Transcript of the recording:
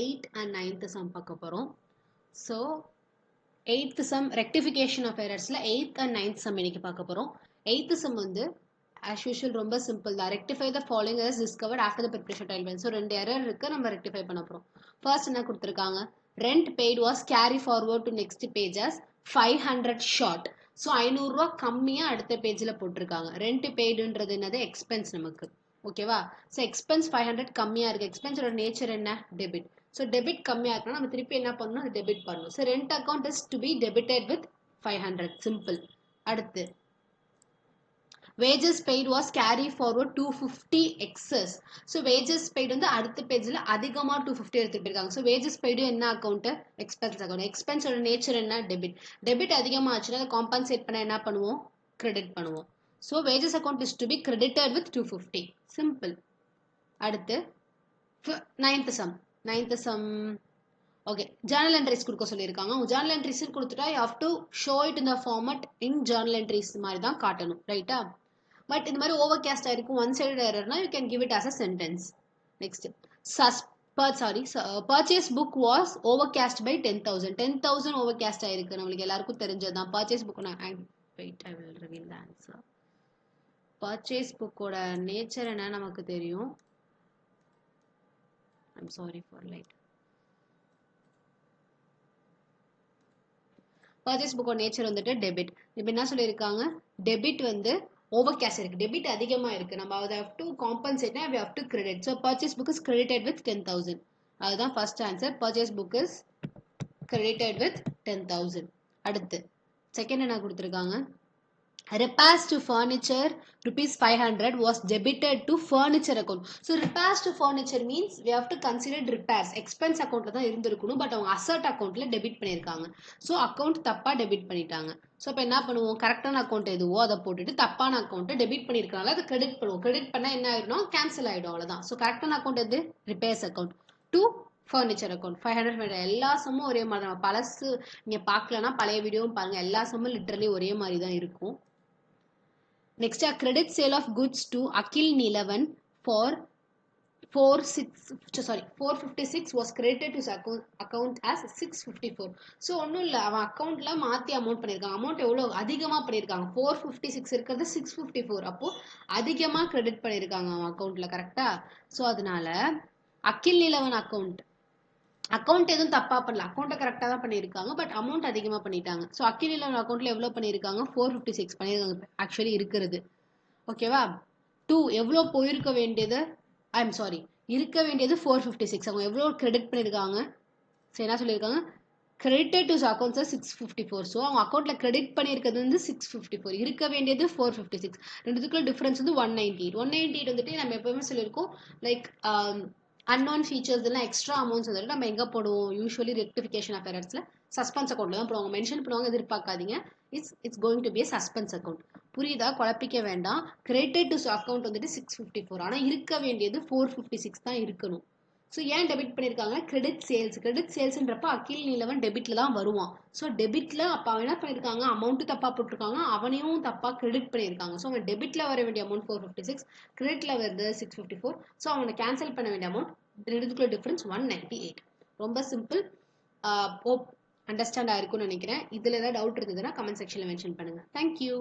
8th and 9th sum பார்க்க போறோம். So 8th sum rectification of errorsல 8th and 9th sum இன்னைக்கு பார்க்க போறோம். 8th sum வந்து as usual ரொம்ப simple தான். Rectify the following errors discovered after the preparation trial balance. So ரெண்டு error இருக்கு, நம்ம rectify பண்ண போறோம். First என்ன கொடுத்திருக்காங்க? Rent paid was carry forward to next page as 500 short. So 500 ரூபா கம்மியா அடுத்த பேஜ்ல போட்டிருக்காங்க. Rent paidன்றது என்னது? Expense நமக்கு. ஓகேவா? So expense 500 கம்மியா இருக்கு. எக்ஸ்பென்ஸோட நேச்சர் என்ன? டெபிட். So debit கம்மியா இருக்குன்னா நம்ம திருப்பி என்ன பண்ணணும்? அது டெபிட் பண்ணணும். So rent account is to be debited with 500. Simple. அடுத்து wages paid was carry forward 250 excess. So wages paid வந்து அடுத்த பேஜ்ல அதிகமா 250 எடுத்துட்டு இருக்காங்க. So wages paid என்ன அக்கவுண்ட்? Expense account. எக்ஸ்பென்ஸோட நேச்சர் என்ன? டெபிட். டெபிட் அதிகமா ஆச்சுன்னா அதை காம்பன்சேட் பண்ண என்ன பண்ணுவோம்? கிரெடிட் பண்ணுவோம். So wages account is to be credited with 250. Simple. அடுத்து 9th sum. 9th sum. Okay. Journal entries கொடுக்க சொல்லியிருக்காங்க. Journal entries கொடுத்துட்டா you have to show it in the format in journal entries மாதிரி தான் காட்டணும். ரைட்டா? பட் இந்த மாதிரி overcast ஆயிருக்கும், one sided errorனா you can give it as a sentence. Next. Purchase book was overcast by 10,000. 10,000 overcast ஆயிருக்கு. நம்மளுக்கு எல்லாருக்கும் தெரிஞ்சதுதான். Purchase book wait, I will reveal the answer. Purchase book ஓட நேச்சர் என்ன நமக்கு தெரியும். I'm sorry for late. Purchase book ஓட nature வந்துட்டு debit. இப்போ என்ன சொல்லியிருக்காங்க? டெபிட் வந்து ஓவர்கேஷ் இருக்கு. டெபிட் அதிகமா இருக்கு. நம்ம அதை have to compensate, we have to credit. So purchase book is credited with 10,000. அதுதான் first answer. Purchase book is credited with 10,000. அடுத்து செகண்ட் என்ன கொடுத்திருக்காங்க? Repairs to furniture rupees 500 was debited to furniture account. So repairs to furniture means we have to consider repairs. Expense accountல தான் இருந்திருக்கணும், but அவங்க asset accountல debit பண்ணியிருக்காங்க. So account தப்பா debit பண்ணிட்டாங்க. So இப்போ என்ன பண்ணுவோம்? கரெக்டான அக்கௌண்ட் எதுவோ அதை போட்டுட்டு தப்பான அக்கௌண்ட்டை டெபிட் பண்ணியிருக்கனால அதை கிரெடிட் பண்ணுவோம். கிரெடிட் பண்ணால் என்ன ஆயிடும்? கேன்சல் ஆயிடும். அவ்வளோதான். ஸோ கரெக்டான அக்கௌண்ட் எது? Repairs account to furniture account. 500 எல்லா சம்மும் ஒரே மாதிரி தான். பழசு நீங்கள் பார்க்கலன்னா பழைய வீடியோவும் பாருங்கள். எல்லா சம்மும் லிட்டரலி ஒரே மாதிரி தான் இருக்கும். Next, a credit sale of goods to Akil Nilavan for 456 was credited to his account as 654. So ஒன்றும் இல்லை, அவன் அக்கௌண்ட்ல மாற்றி அமௌண்ட் பண்ணியிருக்காங்க. அமௌண்ட் எவ்வளோ அதிகமாக பண்ணியிருக்காங்க? 456 இருக்கிறது 654. அப்போ அதிகமாக கிரெடிட் பண்ணியிருக்காங்க அவன் அக்கௌண்ட்ல. கரெக்டா? ஸோ அதனால அகில் நிலவன் அக்கௌண்ட் எதுவும் தப்பா பண்ணல. அக்கௌண்ட்டை கரெக்டாக தான் பண்ணியிருக்காங்க, பட் அமௌண்ட் அதிகமாக பண்ணிட்டாங்க. ஸோ அகில் நிலவன் அக்கௌண்ட்ல எவ்வளோ பண்ணியிருக்காங்க? 456 பண்ணியிருக்காங்க ஆக்சுவலி இருக்கிறது. ஓகேவா? 2 எவ்வளோ போயிருக்க வேண்டியது? இருக்க வேண்டியது 456. அவங்க எவ்வளோ கிரெடிட் பண்ணியிருக்காங்க? சரி, என்ன சொல்லியிருக்காங்க? Credited to accounts 654. ஸோ அவங்க அக்கௌண்ட்ல கிரெடிட் பண்ணியிருக்கிறது வந்து 654. இருக்க வேண்டியது 456. ரெண்டுத்துக்குள்ள டிஃபரன்ஸ் வந்து 198. 198 வந்துட்டு நம்ம எப்பவுமே சொல்லியிருக்கோம், லைக் unknown features எல்லாம் எக்ஸ்ட்ரா அமௌண்ட்ஸ் வந்துட்டு நம்ம எங்கே போடுவோம்? யூஸ்வலி ரெக்டிஃபிகேஷன் ஆஃப் எரர்ஸ்ல சஸ்பென்ஸ் அக்கௌண்ட்ல தான் போடுவாங்க. மென்ஷன் பண்ணுவாங்க, எதிர்பார்க்காதீங்க. It's going to be a suspense account. புரியுதா? குழப்பிக்க வேண்டாம். கிரெடிட்டட் டு அக்கௌண்ட் வந்துட்டு 654. ஆனால் இருக்க வேண்டியது 456 தான் இருக்கணும். ஸோ ஏன் டெபிட் பண்ணியிருக்காங்க? கிரெடிட் சேல்ஸ்ன்றப்ப அகில் நிலவன் டெபிட்ல தான் வருவான். ஸோ டெபிட்ல அப்போ அவன் என்ன பண்ணியிருக்காங்க? அமௌண்ட்டு தப்பா போட்டிருக்காங்க, அவனையும் தப்பா கிரெடிட் பண்ணியிருக்காங்க. ஸோ அவன் டெபிட்ல வர வேண்டிய அமௌண்ட் 456, கிரெடிட்ல வருது 654. ஸோ அவனை கேன்சல் பண்ண வேண்டிய அமௌண்ட் ரெண்டுக்குள்ள டிஃபரன்ஸ் 198. ரொம்ப சிம்பிள். ஹோப் அண்டர்ஸ்டாண்ட் ஆயிருக்கும்னு நினைக்கிறேன். இதில் ஏதாவது டவுட் இருந்ததுன்னா கமெண்ட் செக்ஷனில் மென்ஷன் பண்ணுங்க. தேங்க்யூ.